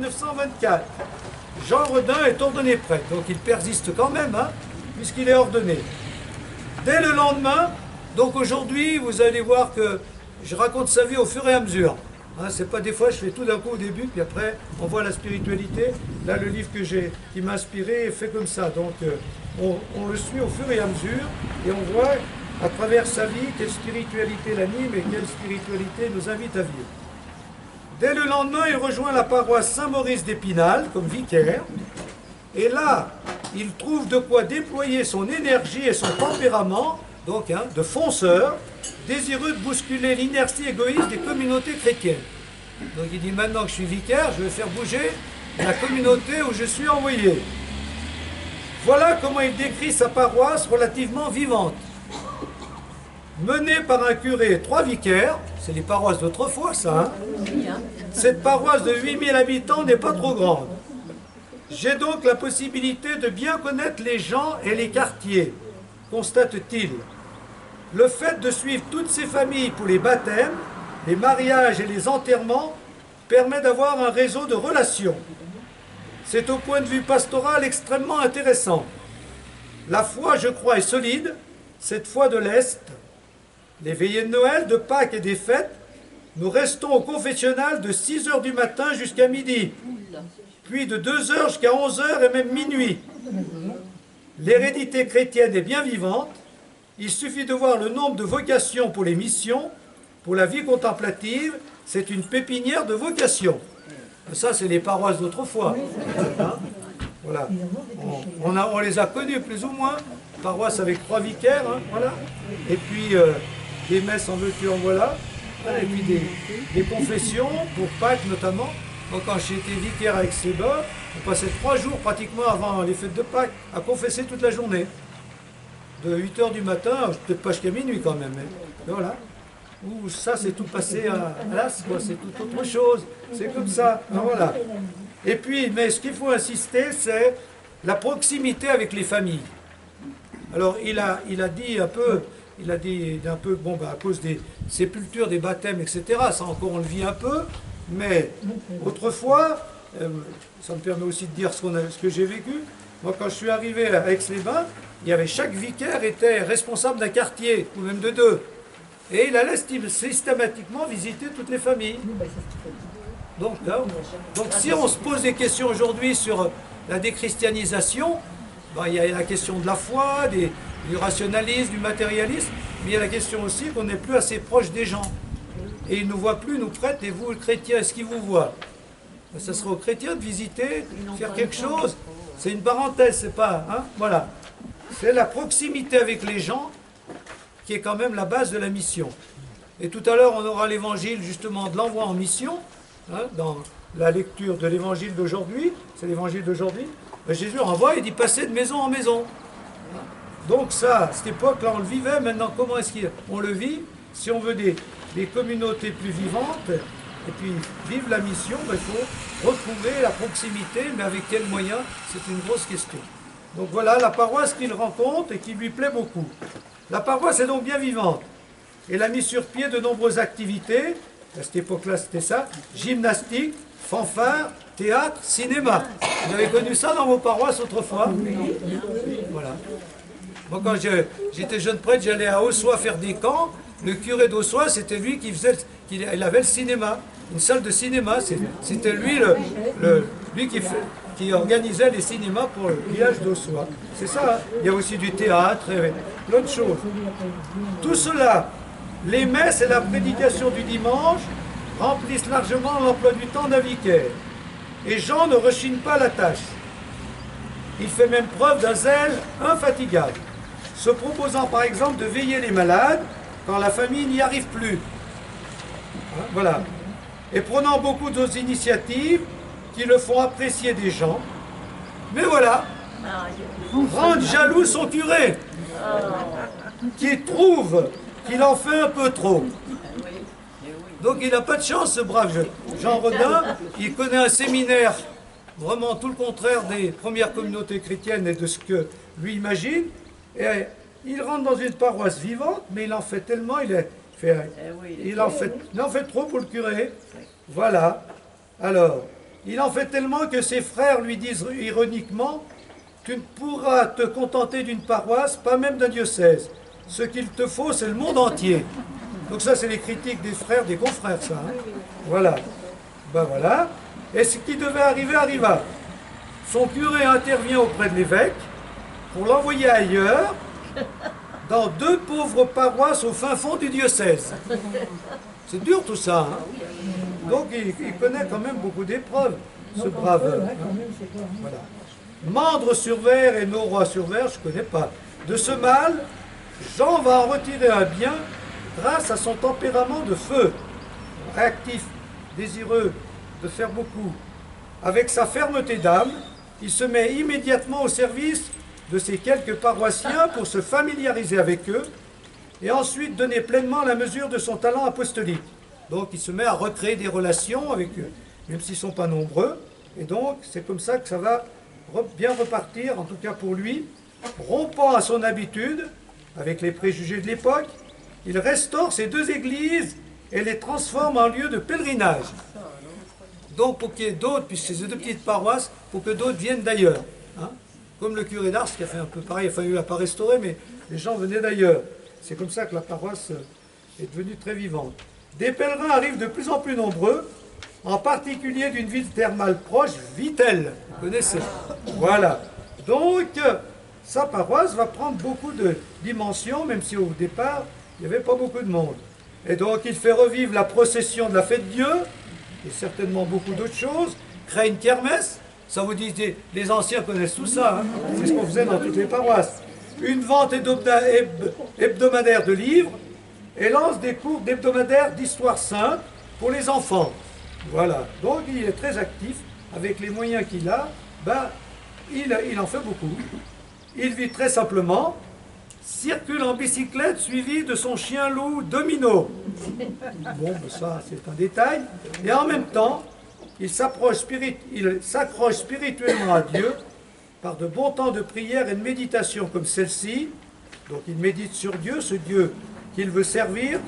1924. Jean Redin est ordonné prêtre, donc il persiste quand même, hein, puisqu'il est ordonné. Dès le lendemain, donc aujourd'hui, vous allez voir que je raconte sa vie au fur et à mesure. Hein, c'est pas des fois, je fais tout d'un coup au début, puis après, on voit la spiritualité. Là, le livre qui m'a inspiré est fait comme ça. Donc, on le suit au fur et à mesure, et on voit à travers sa vie quelle spiritualité l'anime et quelle spiritualité nous invite à vivre. Dès le lendemain, il rejoint la paroisse Saint-Maurice d'Épinal comme vicaire. Et là, il trouve de quoi déployer son énergie et son tempérament, donc de fonceur, désireux de bousculer l'inertie égoïste des communautés chrétiennes. Donc il dit, maintenant que je suis vicaire, je vais faire bouger la communauté où je suis envoyé. Voilà comment il décrit sa paroisse relativement vivante. Menée par un curé et 3 vicaires, c'est les paroisses d'autrefois ça, hein. Cette paroisse de 8000 habitants n'est pas trop grande. J'ai donc la possibilité de bien connaître les gens et les quartiers, constate-t-il. Le fait de suivre toutes ces familles pour les baptêmes, les mariages et les enterrements permet d'avoir un réseau de relations. C'est au point de vue pastoral extrêmement intéressant. La foi, je crois, est solide, cette foi de l'Est. Les veillées de Noël, de Pâques et des fêtes, nous restons au confessionnal de 6 h du matin jusqu'à midi, puis de 2 h jusqu'à 11 h et même minuit. L'hérédité chrétienne est bien vivante. Il suffit de voir le nombre de vocations pour les missions, pour la vie contemplative. C'est une pépinière de vocations. Ça, c'est les paroisses d'autrefois. Hein, voilà. On les a connues plus ou moins. Paroisse avec 3 vicaires, hein, voilà. Et puis des messes en veux-tu en voilà. Et puis des confessions, pour Pâques notamment. Donc quand j'étais vicaire avec Séba, on passait 3 jours pratiquement avant les fêtes de Pâques à confesser toute la journée. De 8 h du matin, peut-être pas jusqu'à minuit quand même. Mais voilà. Ouh, ça c'est tout passé à l'as, quoi. C'est tout autre chose. C'est comme ça. Ben, voilà. Et puis, mais ce qu'il faut insister, c'est la proximité avec les familles. Alors il a dit un peu, bon, bah, à cause des sépultures, des baptêmes, etc. Ça encore on le vit un peu, mais autrefois, ça me permet aussi de dire ce que j'ai vécu. Moi, quand je suis arrivé à Aix-les-Bains, chaque vicaire était responsable d'un quartier, ou même de 2. Et il allait systématiquement visiter toutes les familles. Donc si on se pose des questions aujourd'hui sur la déchristianisation, ben, il y a la question de la foi, du rationalisme, du matérialisme, mais il y a la question aussi qu'on n'est plus assez proche des gens. Et ils ne nous voient plus, nous prêtres, et vous, le chrétien, est-ce qu'ils vous voient? Ben, ça sera aux chrétiens de visiter, faire quelque chose. C'est une parenthèse, c'est pas... Hein, voilà. C'est la proximité avec les gens qui est quand même la base de la mission. Et tout à l'heure, on aura l'évangile justement de l'envoi en mission, hein, dans la lecture de l'évangile d'aujourd'hui. C'est l'évangile d'aujourd'hui. Jésus renvoie et dit passer de maison en maison. Donc ça, à cette époque-là, on le vivait. Maintenant, comment est-ce qu'on le vit? Si on veut des communautés plus vivantes, et puis vivre la mission, ben, il faut retrouver la proximité, mais avec quels moyens? C'est une grosse question. Donc voilà la paroisse qu'il rencontre et qui lui plaît beaucoup. La paroisse est donc bien vivante. Elle a mis sur pied de nombreuses activités. À cette époque-là, c'était ça. Gymnastique, fanfare, théâtre, cinéma. Vous avez connu ça dans vos paroisses autrefois? Voilà. Moi, quand j'étais jeune prêtre, j'allais à Ossois faire des camps. Le curé d'Ossois, c'était lui il avait le cinéma, une salle de cinéma. C'était lui, qui organisait les cinémas pour le village d'Ossois. C'est ça, hein. Il y a aussi du théâtre et plein de choses. Tout cela, les messes et la prédication du dimanche, remplissent largement l'emploi du temps d'un vicaire. Et Jean ne rechigne pas la tâche. Il fait même preuve d'un zèle infatigable, se proposant par exemple de veiller les malades quand la famille n'y arrive plus. Hein, voilà. Et prenant beaucoup d'autres initiatives qui le font apprécier des gens. Mais voilà, rendre jaloux son curé, qui trouve qu'il en fait un peu trop. Donc il n'a pas de chance, ce brave Jean Redin. Il connaît un séminaire, vraiment tout le contraire des premières communautés chrétiennes et de ce que lui imagine. Et il rentre dans une paroisse vivante, mais il en fait tellement, il en fait trop pour le curé. Voilà. Alors, Il en fait tellement que ses frères lui disent ironiquement, tu ne pourras te contenter d'une paroisse, pas même d'un diocèse. Ce qu'il te faut, c'est le monde entier. Donc ça, c'est les critiques des frères, des confrères, ça. Hein. Voilà. Ben voilà. Et ce qui devait arriver, arriva. Son curé intervient auprès de l'évêque pour l'envoyer ailleurs, dans 2 pauvres paroisses au fin fond du diocèse. C'est dur tout ça. Hein. Donc il connaît quand même beaucoup d'épreuves, ce brave. Hein. Voilà. Mandres-sur-Vère et Noroy-sur-Vère, je ne connais pas. De ce mal, Jean va en retirer un bien grâce à son tempérament de feu, réactif, désireux de faire beaucoup. Avec sa fermeté d'âme, il se met immédiatement au service de ces quelques paroissiens pour se familiariser avec eux et ensuite donner pleinement la mesure de son talent apostolique. Donc il se met à recréer des relations avec eux, même s'ils ne sont pas nombreux. Et donc c'est comme ça que ça va bien repartir, en tout cas pour lui, rompant à son habitude, avec les préjugés de l'époque, il restaure ces 2 églises et les transforme en lieu de pèlerinage. Donc pour qu'il y ait d'autres, puisque c'est 2 petites paroisses, pour que d'autres viennent d'ailleurs. Hein, comme le curé d'Ars qui a fait un peu pareil, enfin il n'a pas restauré, mais les gens venaient d'ailleurs. C'est comme ça que la paroisse est devenue très vivante. Des pèlerins arrivent de plus en plus nombreux, en particulier d'une ville thermale proche, Vittel. Vous connaissez? Voilà. Donc, sa paroisse va prendre beaucoup de dimensions, même si au départ, il n'y avait pas beaucoup de monde. Et donc, il fait revivre la procession de la fête de Dieu, et certainement beaucoup d'autres choses, crée une kermesse. Ça vous dit, les anciens connaissent tout ça, hein. C'est ce qu'on faisait dans toutes les paroisses. Une vente hebdomadaire de livres, et lance des cours hebdomadaires d'histoire sainte pour les enfants. Voilà, donc il est très actif, avec les moyens qu'il a, il en fait beaucoup. Il vit très simplement, circule en bicyclette suivi de son chien-loup Domino. Bon, ça c'est un détail. Et en même temps, il s'accroche spirituellement à Dieu par de bons temps de prière et de méditation comme celle-ci. Donc il médite sur Dieu, ce Dieu qu'il veut servir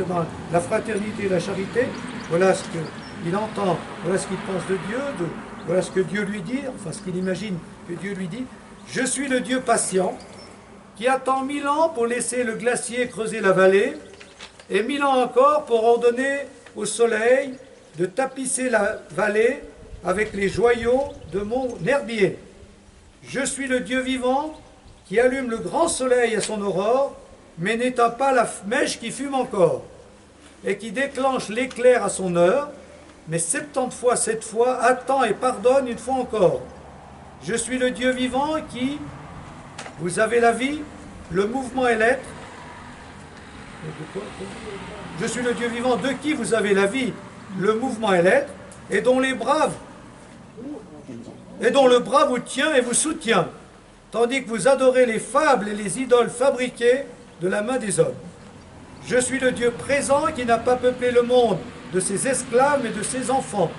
dans la fraternité et la charité. Voilà ce qu'il entend, voilà ce qu'il pense de Dieu, voilà ce que Dieu lui dit, enfin ce qu'il imagine que Dieu lui dit. Je suis le Dieu patient qui attend 1000 ans pour laisser le glacier creuser la vallée et 1000 ans encore pour ordonner au soleil de tapisser la vallée avec les joyaux de mon herbier. Je suis le Dieu vivant qui allume le grand soleil à son aurore, mais n'éteint pas la mèche qui fume encore, et qui déclenche l'éclair à son heure, mais 70 fois 7 fois attend et pardonne une fois encore. Je suis le Dieu vivant qui, vous avez la vie, le mouvement et l'être. Je suis le Dieu vivant de qui vous avez la vie, le mouvement et l'être, et dont le bras vous tient et vous soutient, tandis que vous adorez les fables et les idoles fabriquées de la main des hommes. Je suis le Dieu présent qui n'a pas peuplé le monde de ses esclaves mais de ses enfants.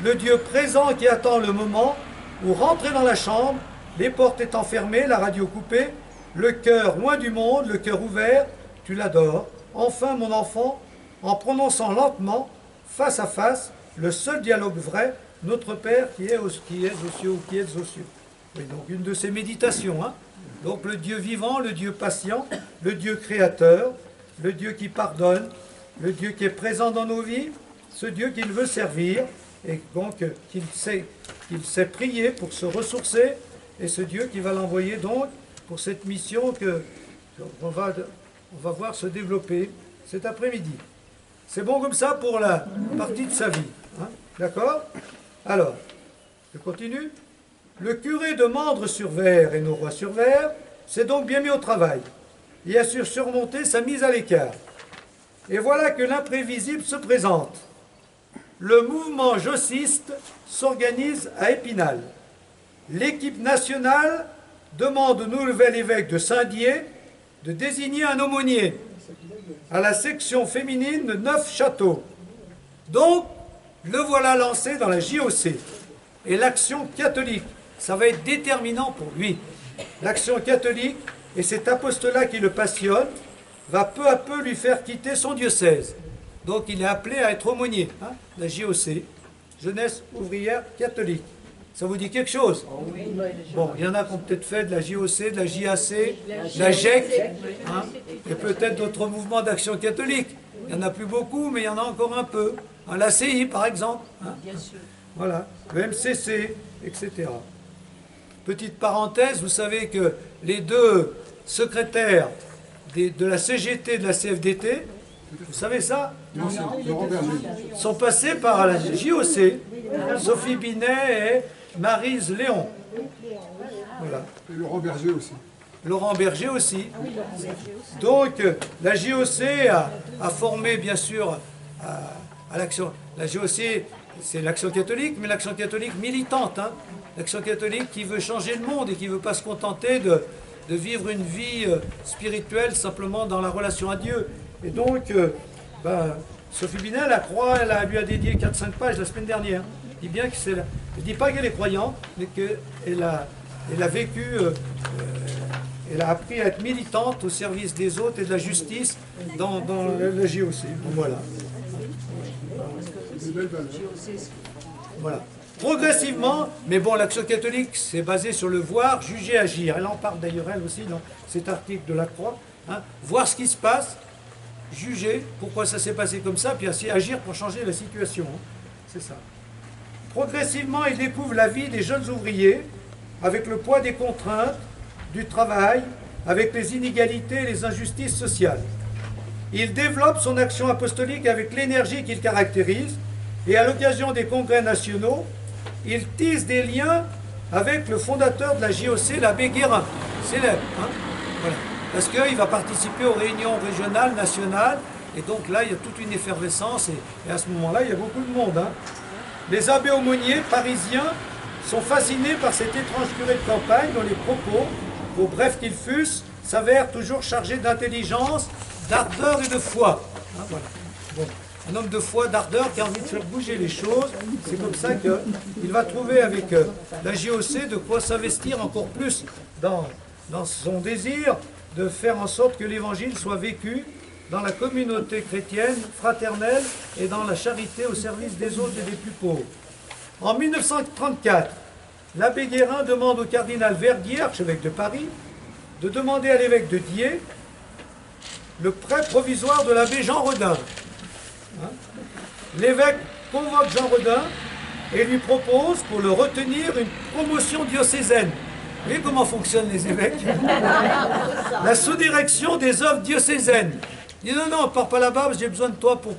Le Dieu présent qui attend le moment où, rentré dans la chambre, les portes étant fermées, la radio coupée, le cœur loin du monde, le cœur ouvert, tu l'adores. Enfin, mon enfant, en prononçant lentement, face à face, le seul dialogue vrai, notre Père qui est aux cieux ou qui est aux cieux. Oui, donc une de ces méditations. Hein. Donc le Dieu vivant, le Dieu patient, le Dieu créateur, le Dieu qui pardonne, le Dieu qui est présent dans nos vies, ce Dieu qu'il veut servir, et donc qu'il sait prier pour se ressourcer, et ce Dieu qui va l'envoyer donc pour cette mission qu'on va voir se développer cet après-midi. C'est bon comme ça pour la partie de sa vie. Hein, d'accord? Alors, je continue. Le curé de Mandres-sur-Vère et Noroy-sur-Vère s'est donc bien mis au travail et a su surmonter sa mise à l'écart. Et voilà que l'imprévisible se présente. Le mouvement jossiste s'organise à Épinal. L'équipe nationale demande au nouvel évêque de Saint-Dié de désigner un aumônier à la section féminine de Neufchâteau. Donc, le voilà lancé dans la JOC. Et l'action catholique, ça va être déterminant pour lui. L'action catholique et cet apostolat qui le passionne va peu à peu lui faire quitter son diocèse. Donc il est appelé à être aumônier, hein, la JOC. jeunesse ouvrière catholique. Ça vous dit quelque chose? Bon, il y en a qui ont peut-être fait de la JOC, de la JAC, de la GEC, hein, et peut-être d'autres mouvements d'action catholique. Il n'y en a plus beaucoup, mais il y en a encore un peu. Hein, la CI, par exemple. Hein. Voilà, le MCC, etc. Petite parenthèse, vous savez que les deux secrétaires de la CGT et de la CFDT, vous savez ça? Sont passés par la JOC, Sophie Binet et Maryse Léon. Voilà. Et Laurent Berger aussi. Laurent Berger aussi. Donc, la JOC a formé, bien sûr, à l'action. La JOC, c'est l'action catholique, mais l'action catholique militante. Hein. L'action catholique qui veut changer le monde et qui ne veut pas se contenter de vivre une vie spirituelle simplement dans la relation à Dieu. Et donc, Sophie Binet, la croix, elle lui a dédié 4-5 pages la semaine dernière. Elle dit bien que elle ne dit pas qu'elle est croyante, mais qu'elle a vécu, elle a appris à être militante au service des autres et de la justice dans la JOC. Voilà. Voilà. Progressivement, mais bon, l'action catholique, c'est basé sur le voir, juger, agir. Elle en parle d'ailleurs, elle aussi, dans cet article de la Croix. Hein. Voir ce qui se passe, juger pourquoi ça s'est passé comme ça, puis ainsi agir pour changer la situation. Hein. C'est ça. Progressivement, il découvre la vie des jeunes ouvriers, avec le poids des contraintes, du travail, avec les inégalités et les injustices sociales. Il développe son action apostolique avec l'énergie qui le caractérise, et à l'occasion des congrès nationaux, il tisse des liens avec le fondateur de la JOC, l'abbé Guérin, célèbre. Hein, voilà. Parce qu'il va participer aux réunions régionales, nationales, et donc là, il y a toute une effervescence, et à ce moment-là, il y a beaucoup de monde. Hein. Les abbés aumôniers parisiens sont fascinés par cet étrange curé de campagne dont les propos, pour brefs qu'ils fussent, s'avèrent toujours chargés d'intelligence, d'ardeur et de foi. Hein, voilà. Bon. Un homme de foi, d'ardeur, qui a envie de faire bouger les choses. C'est comme ça qu'il va trouver avec la JOC de quoi s'investir encore plus dans son désir de faire en sorte que l'évangile soit vécu dans la communauté chrétienne, fraternelle et dans la charité au service des autres et des plus pauvres. En 1934, l'abbé Guérin demande au cardinal Verdier, archevêque de Paris, de demander à l'évêque de Die le prêt provisoire de l'abbé Jean Redin. Hein? L'évêque convoque Jean Redin et lui propose, pour le retenir, une promotion diocésaine. Vous voyez comment fonctionnent les évêques? La sous-direction des œuvres diocésaines. Il dit non, pars pas là-bas, j'ai besoin de toi pour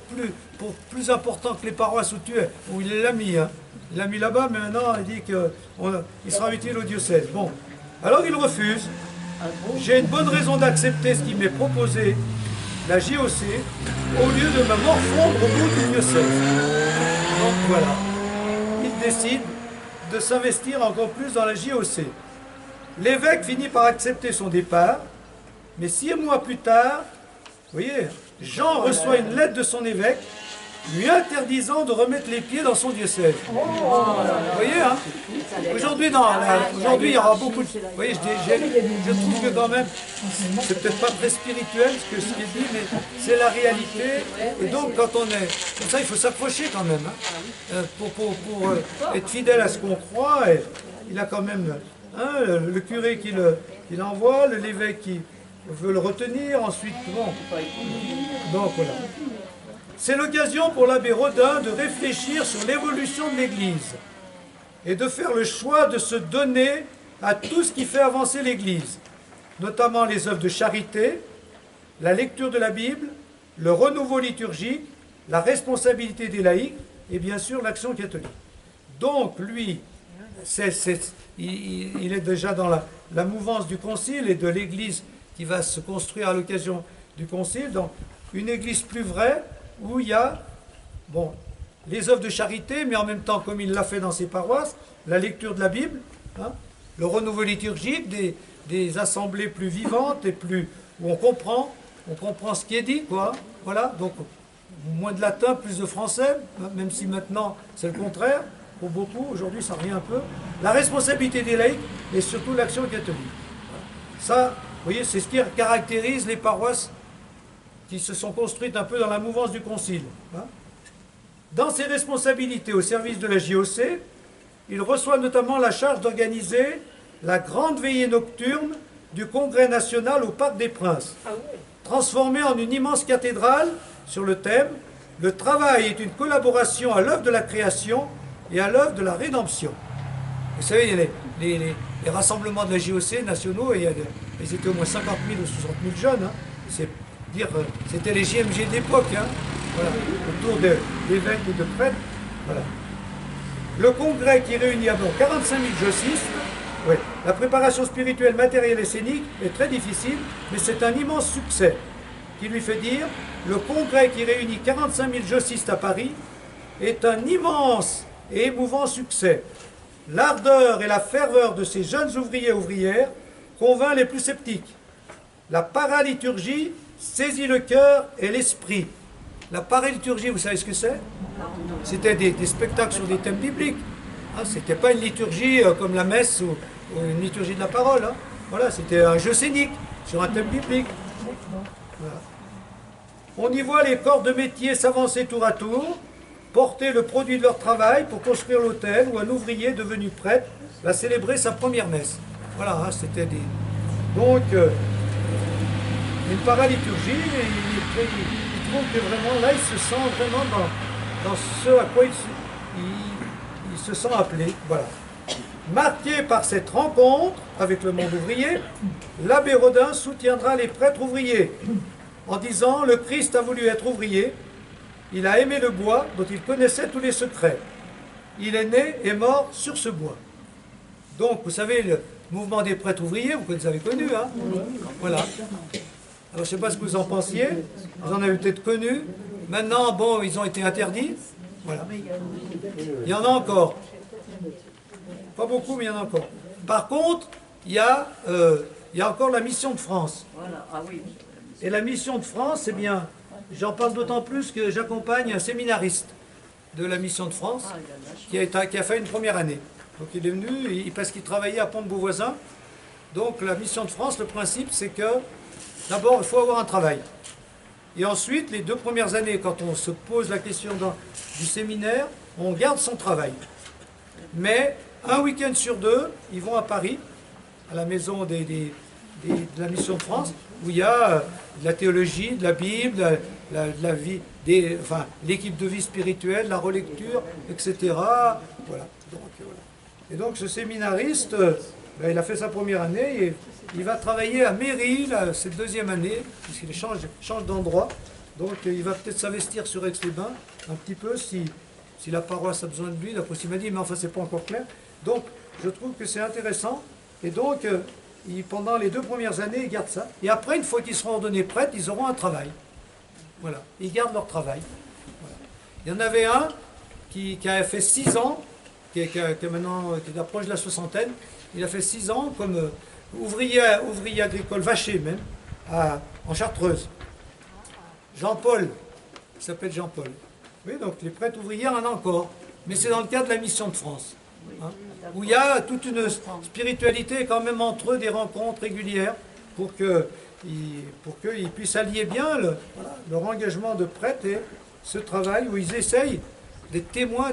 plus important que les paroisses où tu es. Où il l'a mis. Hein. Il l'a mis là-bas, mais maintenant il dit qu'il sera utile au diocèse. Bon, alors il refuse. J'ai une bonne raison d'accepter ce qui m'est proposé, la JOC, au lieu de me morfondre au bout du diocèse. Donc voilà, il décide de s'investir encore plus dans la JOC. L'évêque finit par accepter son départ, mais 6 mois plus tard, vous voyez, Jean reçoit une lettre de son évêque lui interdisant de remettre les pieds dans son diocèse. Vous voyez, hein? Aujourd'hui, il y aura beaucoup de... Vous voyez, je trouve que quand même, c'est peut-être pas très spirituel ce qui est dit, mais c'est la réalité. Et donc, quand on est... Comme ça, il faut s'approcher quand même, hein, pour être fidèle à ce qu'on croit. Et il a quand même le curé qui l'envoie, l'évêque qui veut le retenir, ensuite, bon. Donc, voilà. C'est l'occasion pour l'abbé Rodin de réfléchir sur l'évolution de l'Église et de faire le choix de se donner à tout ce qui fait avancer l'Église, notamment les œuvres de charité, la lecture de la Bible, le renouveau liturgique, la responsabilité des laïcs et bien sûr l'action catholique. Donc lui, il est déjà dans la mouvance du Concile et de l'Église qui va se construire à l'occasion du Concile, dans une Église plus vraie, où il y a les œuvres de charité, mais en même temps, comme il l'a fait dans ses paroisses, la lecture de la Bible, hein, le renouveau liturgique, des assemblées plus vivantes et où on comprend ce qui est dit, quoi. Voilà, donc moins de latin, plus de français, même si maintenant c'est le contraire, pour beaucoup, aujourd'hui ça revient un peu. La responsabilité des laïcs et surtout l'action catholique. Ça, vous voyez, c'est ce qui caractérise les paroisses qui se sont construites un peu dans la mouvance du Concile. Hein. Dans ses responsabilités au service de la JOC, il reçoit notamment la charge d'organiser la grande veillée nocturne du Congrès national au Parc des Princes, transformée en une immense cathédrale sur le thème « Le travail est une collaboration à l'œuvre de la création et à l'œuvre de la rédemption ». Vous savez, les rassemblements de la JOC nationaux, ils étaient au moins 50 000 ou 60 000 jeunes. Hein. C'est dire, c'était les JMG de l'époque, hein. Voilà, autour d'évêques et de prêtres. Voilà. Le congrès qui réunit à bord 45 000 jocistes. Ouais. La préparation spirituelle, matérielle et scénique est très difficile, mais c'est un immense succès qui lui fait dire le congrès qui réunit 45 000 jocistes à Paris est un immense et émouvant succès. L'ardeur et la ferveur de ces jeunes ouvriers et ouvrières convainc les plus sceptiques. La paraliturgie saisit le cœur et l'esprit. La paraliturgie, vous savez ce que c'est? C'était des spectacles sur des thèmes bibliques. Hein, c'était pas une liturgie comme la messe ou une liturgie de la parole. Hein. Voilà, c'était un jeu scénique sur un thème biblique. Voilà. On y voit les corps de métier s'avancer tour à tour, porter le produit de leur travail pour construire l'autel où un ouvrier devenu prêtre va célébrer sa première messe. Voilà, hein, c'était des... Donc, une paraliturgie, il trouve que vraiment, là, il se sent vraiment dans ce à quoi il se sent appelé. Voilà. Marqué par cette rencontre avec le monde ouvrier, l'abbé Rodin soutiendra les prêtres ouvriers en disant « Le Christ a voulu être ouvrier, il a aimé le bois dont il connaissait tous les secrets. Il est né et mort sur ce bois. » Donc, vous savez, le mouvement des prêtres ouvriers, vous les avez connus, hein? Voilà. Alors, je ne sais pas ce que vous en pensiez, vous en avez peut-être connu. Maintenant, bon, ils ont été interdits. Voilà. Il y en a encore. Pas beaucoup, mais il y en a encore. Par contre, il y a encore la mission de France. Et la mission de France, eh bien, j'en parle d'autant plus que j'accompagne un séminariste de la mission de France qui a fait une première année. Donc il est venu, parce qu'il travaillait à Pont-de-Beauvoisin. Donc la mission de France, le principe, c'est que d'abord, il faut avoir un travail. Et ensuite, les 2 premières années, quand on se pose la question du séminaire, on garde son travail. Mais un week-end sur 2, ils vont à Paris, à la maison de la mission de France, où il y a de la théologie, de la Bible, la vie, l'équipe de vie spirituelle, la relecture, etc. Voilà. Et donc ce séminariste, il a fait sa première année et il va travailler à Mairie, cette 2e année, puisqu'il change d'endroit. Donc il va peut-être s'investir sur Aix-les-Bains, un petit peu, si la paroisse a besoin de lui, d'après ce qu'il m'a dit, mais enfin c'est pas encore clair. Donc je trouve que c'est intéressant. Et donc, pendant les 2 premières années, ils gardent ça. Et après, une fois qu'ils seront ordonnés prêtres, ils auront un travail. Voilà. Ils gardent leur travail. Voilà. Il y en avait un qui a fait 6 ans, qui approche de la soixantaine. Il a fait 6 ans comme ouvrier agricole, vacher même, en Chartreuse. Jean-Paul, il s'appelle Jean-Paul. Oui, donc les prêtres ouvriers, il y en a encore. Mais c'est dans le cadre de la mission de France. Hein, où il y a toute une spiritualité quand même entre eux, des rencontres régulières pour qu'ils puissent allier bien leur engagement de prêtre et ce travail où ils essayent d'être témoins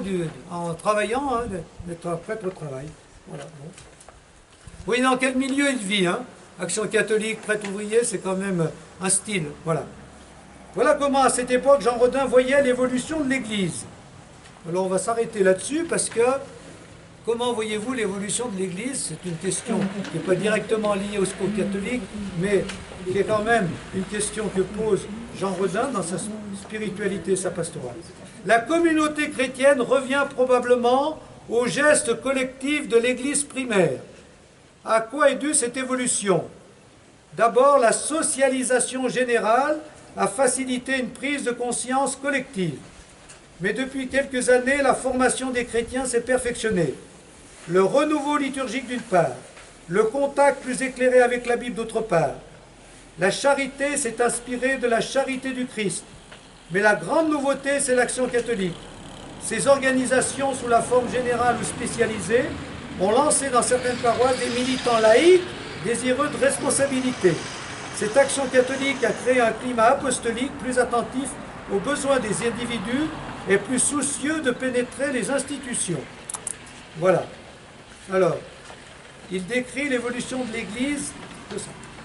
en travaillant, hein, d'être un prêtre au travail. Voilà. Bon. Vous voyez dans quel milieu il vit, hein? Action catholique, prêtre ouvrier, c'est quand même un style. Voilà. Voilà comment à cette époque Jean Rodin voyait l'évolution de l'Église. Alors on va s'arrêter là-dessus parce que comment voyez-vous l'évolution de l'Église? C'est une question qui n'est pas directement liée au secours catholique, mais qui est quand même une question que pose Jean Rodin dans sa spiritualité, sa pastorale. La communauté chrétienne revient probablement au geste collectif de l'Église primaire. À quoi est due cette évolution? D'abord, la socialisation générale a facilité une prise de conscience collective. Mais depuis quelques années, la formation des chrétiens s'est perfectionnée. Le renouveau liturgique d'une part, le contact plus éclairé avec la Bible d'autre part. La charité s'est inspirée de la charité du Christ. Mais la grande nouveauté, c'est l'action catholique. Ces organisations, sous la forme générale ou spécialisée, ont lancé dans certaines paroisses des militants laïcs désireux de responsabilité. Cette action catholique a créé un climat apostolique plus attentif aux besoins des individus est plus soucieux de pénétrer les institutions. Voilà. Alors, il décrit l'évolution de l'Église.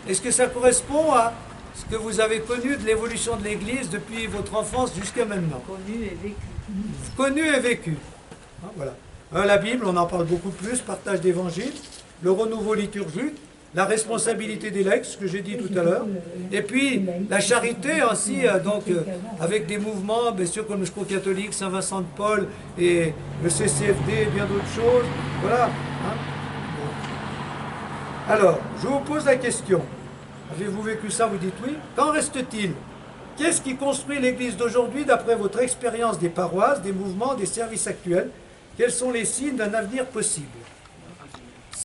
Est-ce que ça correspond à ce que vous avez connu de l'évolution de l'Église depuis votre enfance jusqu'à maintenant? Connu et vécu. Connu et vécu. Hein, voilà. La Bible, on en parle beaucoup plus, partage d'évangile, le renouveau liturgique, la responsabilité des laïcs, ce que j'ai dit tout à l'heure, et puis la charité aussi, avec des mouvements, bien sûr, comme le Secours catholique, Saint-Vincent de Paul et le CCFD et bien d'autres choses. Voilà. Hein. Bon. Alors, je vous pose la question. Avez-vous vécu ça? Vous dites oui. Qu'en reste-t-il? Qu'est-ce qui construit l'Église d'aujourd'hui d'après votre expérience des paroisses, des mouvements, des services actuels? Quels sont les signes d'un avenir possible?